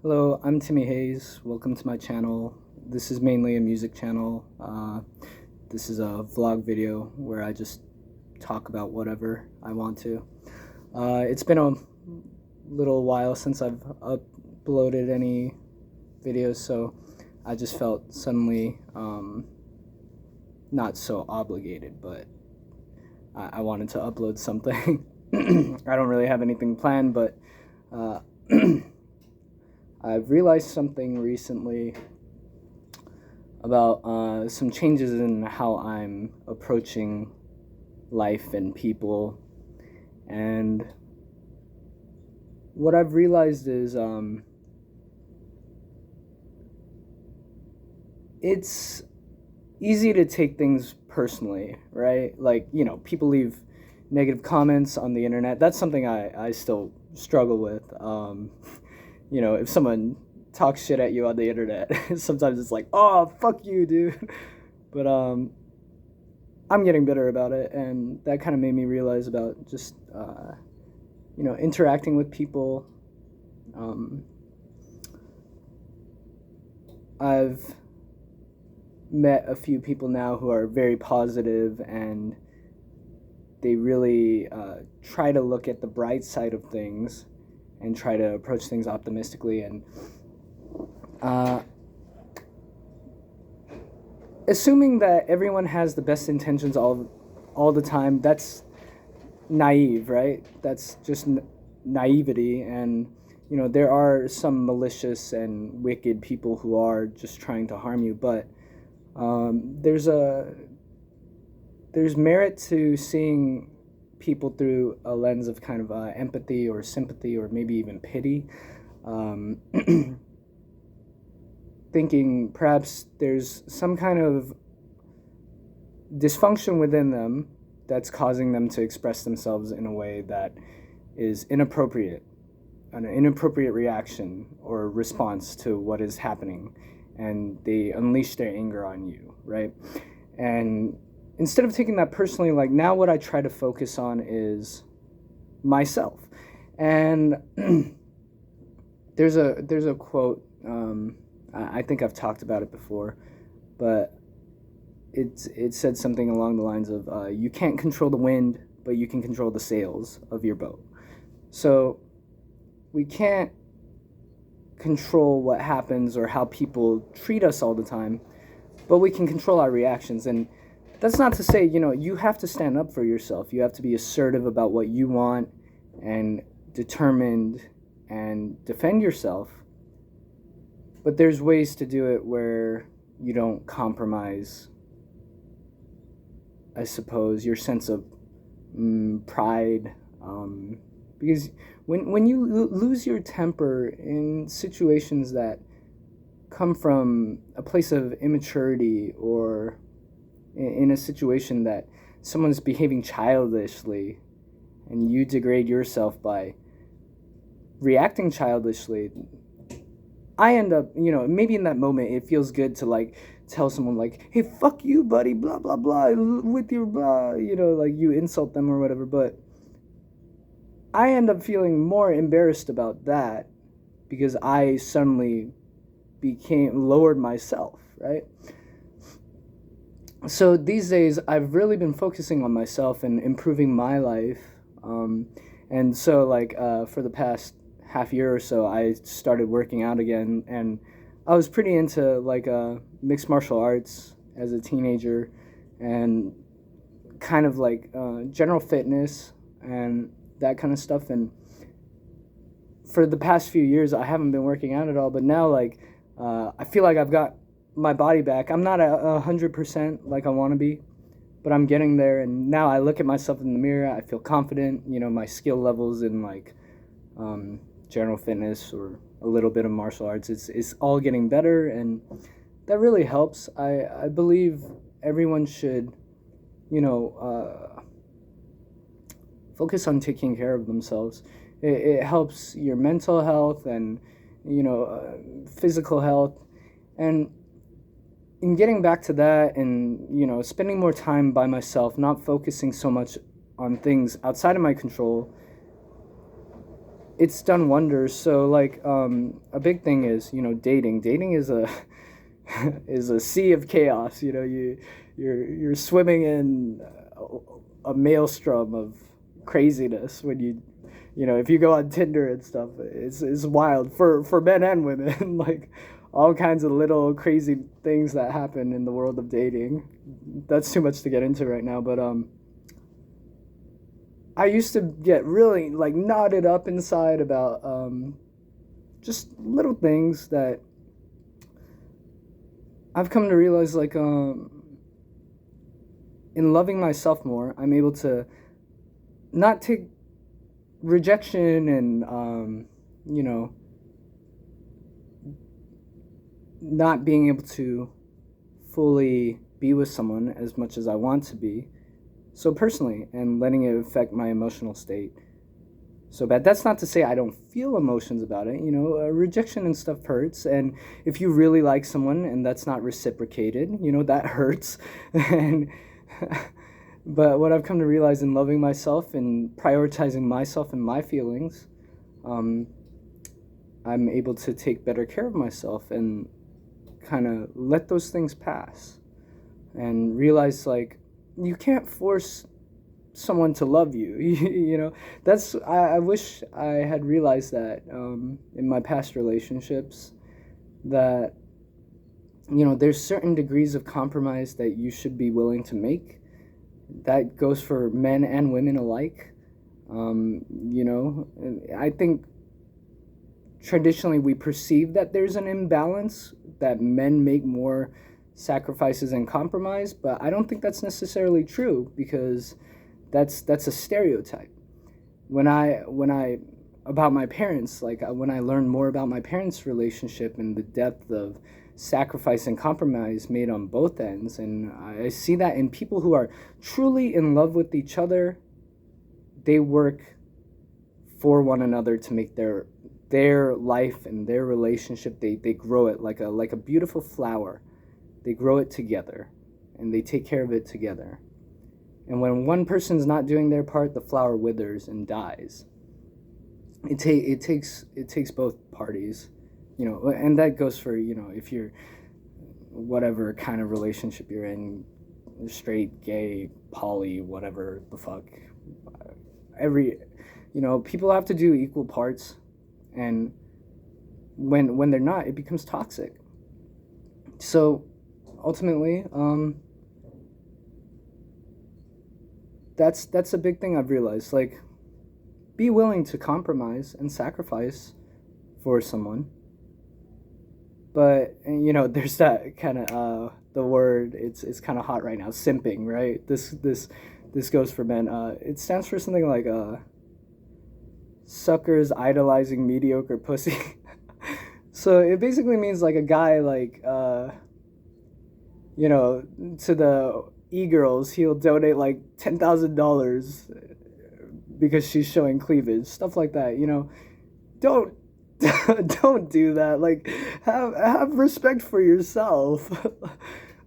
Hello, I'm Timmy Hayes. Welcome to my channel. This is mainly a music channel. This is a vlog video where I just talk about whatever I want to. It's been a little while since I've uploaded any videos, so I just felt suddenly not so obligated, but I wanted to upload something. I don't really have anything planned, but I've realized something recently about some changes in how I'm approaching life and people. And what I've realized is it's easy to take things personally, right? Like, people leave negative comments on the internet. That's something I still struggle with. If someone talks shit at you on the internet, sometimes it's like, oh, fuck you, dude. But I'm getting better about it, and that kind of made me realize about just interacting with people. I've met a few people now who are very positive, and they really try to look at the bright side of things and try to approach things optimistically. And assuming that everyone has the best intentions all the time, that's naive, right? That's just naivety. And there are some malicious and wicked people who are just trying to harm you, but there's merit to seeing people through a lens of kind of empathy or sympathy or maybe even pity. Thinking perhaps there's some kind of dysfunction within them that's causing them to express themselves in a way that is inappropriate, an inappropriate reaction or response to what is happening, and they unleash their anger on you, right? And instead of taking that personally, like, now what I try to focus on is myself. And there's a quote, I think I've talked about it before, but it said something along the lines of, you can't control the wind, but you can control the sails of your boat. So we can't control what happens or how people treat us all the time, but we can control our reactions. And that's not to say, you have to stand up for yourself. You have to be assertive about what you want and determined and defend yourself. But there's ways to do it where you don't compromise, I suppose, your sense of pride. Because when you lose your temper in situations that come from a place of immaturity, or in a situation that someone's behaving childishly and you degrade yourself by reacting childishly, I end up, maybe in that moment it feels good to like tell someone like, hey, fuck you, buddy, blah, blah, blah, with your blah, like you insult them or whatever. But I end up feeling more embarrassed about that because I suddenly lowered myself, right? So these days I've really been focusing on myself and improving my life. And so for the past half year or so, I started working out again, and I was pretty into mixed martial arts as a teenager, and kind of general fitness and that kind of stuff. And for the past few years I haven't been working out at all, but now I feel like I've got my body back. I'm not 100% like I want to be, but I'm getting there. And now I look at myself in the mirror, I feel confident. My skill levels in general fitness or a little bit of martial arts, it's all getting better, and that really helps. I believe everyone should focus on taking care of themselves. It helps your mental health and physical health. And in getting back to that, and spending more time by myself, not focusing so much on things outside of my control, it's done wonders. So like a big thing is, dating is a is a sea of chaos. You're swimming in a maelstrom of craziness when if you go on Tinder and stuff. It's wild for men and women. Like all kinds of little crazy things that happen in the world of dating. That's too much to get into right now, but I used to get really like knotted up inside about just little things that I've come to realize, like in loving myself more, I'm able to not take rejection and not being able to fully be with someone as much as I want to be so personally, and letting it affect my emotional state so bad. That's not to say I don't feel emotions about it. Rejection and stuff hurts, and if you really like someone and that's not reciprocated, that hurts. And but what I've come to realize in loving myself and prioritizing myself and my feelings, I'm able to take better care of myself and kind of let those things pass and realize, like, you can't force someone to love you. I wish I had realized that in my past relationships, that there's certain degrees of compromise that you should be willing to make. That goes for men and women alike. I think traditionally we perceive that there's an imbalance, that men make more sacrifices and compromise, but I don't think that's necessarily true, because that's a stereotype. When I about my parents, like when I learned more about my parents' relationship and the depth of sacrifice and compromise made on both ends, and I see that in people who are truly in love with each other, they work for one another to make their life and their relationship, they grow it like a beautiful flower. They grow it together and they take care of it together. And when one person's not doing their part, the flower withers and dies. It takes both parties, and that goes for, if you're whatever kind of relationship you're in, straight, gay, poly, whatever the fuck. People have to do equal parts, and when they're not, it becomes toxic. So ultimately, that's a big thing I've realized. Like, be willing to compromise and sacrifice for someone. But there's that kind of the word, it's kind of hot right now, simping, right? This goes for men. It stands for something like suckers idolizing mediocre pussy. So it basically means like a guy, like to the e-girls, he'll donate like $10,000 because she's showing cleavage, stuff like that. Don't don't do that. Like, have respect for yourself.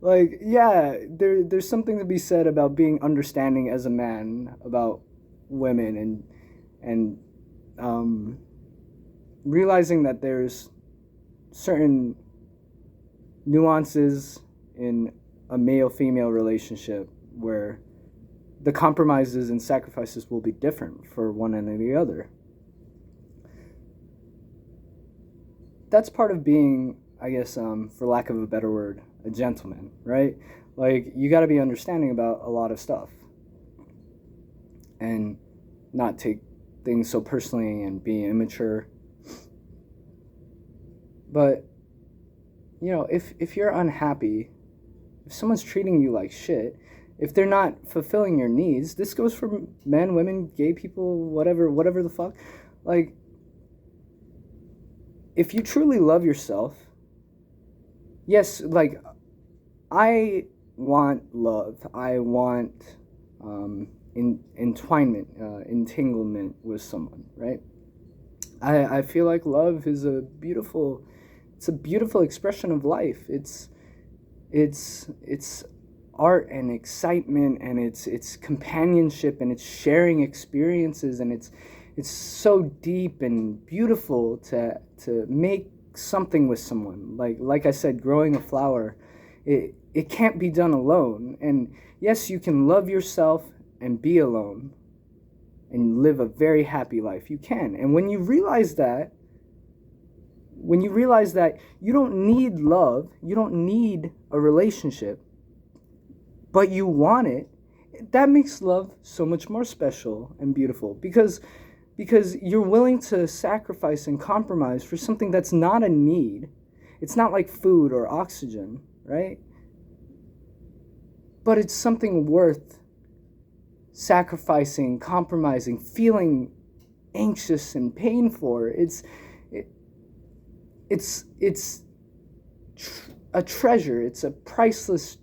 Like, yeah, there's something to be said about being understanding as a man about women, and realizing that there's certain nuances in a male-female relationship where the compromises and sacrifices will be different for one and the other. That's part of being, I guess, for lack of a better word, a gentleman, right? Like, you got to be understanding about a lot of stuff and not take things so personally and be immature. But if you're unhappy, if someone's treating you like shit, if they're not fulfilling your needs, this goes for men, women, gay people, whatever the fuck. Like, if you truly love yourself, yes, like, I want love. I want entanglement with someone, right? I feel like love is a beautiful expression of life. It's art and excitement, and it's companionship, and it's sharing experiences, and it's so deep and beautiful to make something with someone. Like I said, growing a flower, it can't be done alone. And yes, you can love yourself and be alone and live a very happy life. You can. And when you realize that, you don't need love, you don't need a relationship, but you want it, that makes love so much more special and beautiful, because you're willing to sacrifice and compromise for something that's not a need. It's not like food or oxygen, right? But it's something worth sacrificing, compromising, feeling anxious and pain for. It's a treasure. It's a priceless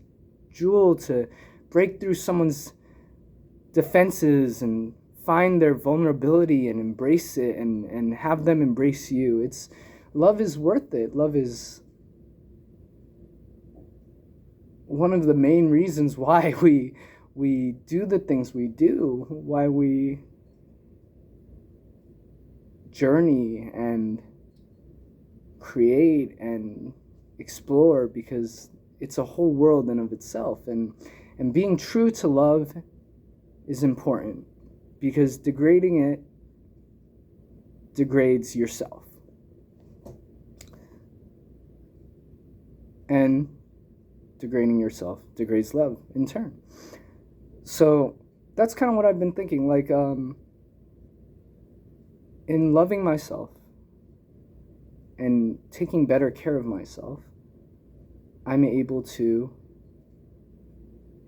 jewel to break through someone's defenses and find their vulnerability and embrace it, and have them embrace you. Love is worth it. Love is one of the main reasons why we do the things we do, why we journey and create and explore, because it's a whole world in of itself. And being true to love is important, because degrading it degrades yourself, and degrading yourself degrades love in turn. So that's kind of what I've been thinking, like, in loving myself and taking better care of myself, I'm able to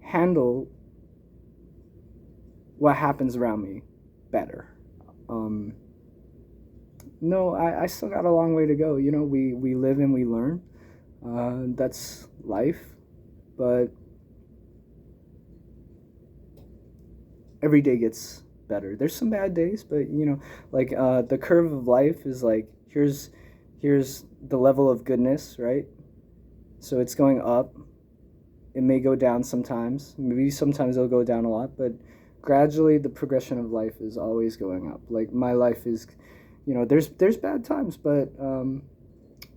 handle what happens around me better. No, I still got a long way to go. We live and we learn. That's life. But every day gets better. There's some bad days, but like, the curve of life is like, here's the level of goodness, right? So it's going up. It may go down sometimes. Maybe sometimes it'll go down a lot, but gradually the progression of life is always going up. Like, my life is, there's bad times, but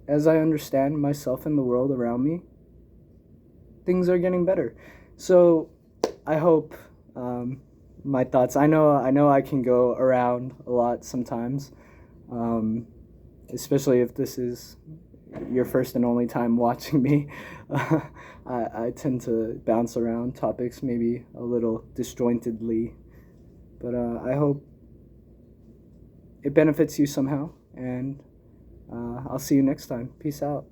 as I understand myself and the world around me, things are getting better. So I hope, my thoughts, I know I can go around a lot sometimes, especially if this is your first and only time watching me. I tend to bounce around topics maybe a little disjointedly, but I hope it benefits you somehow, and I'll see you next time. Peace out.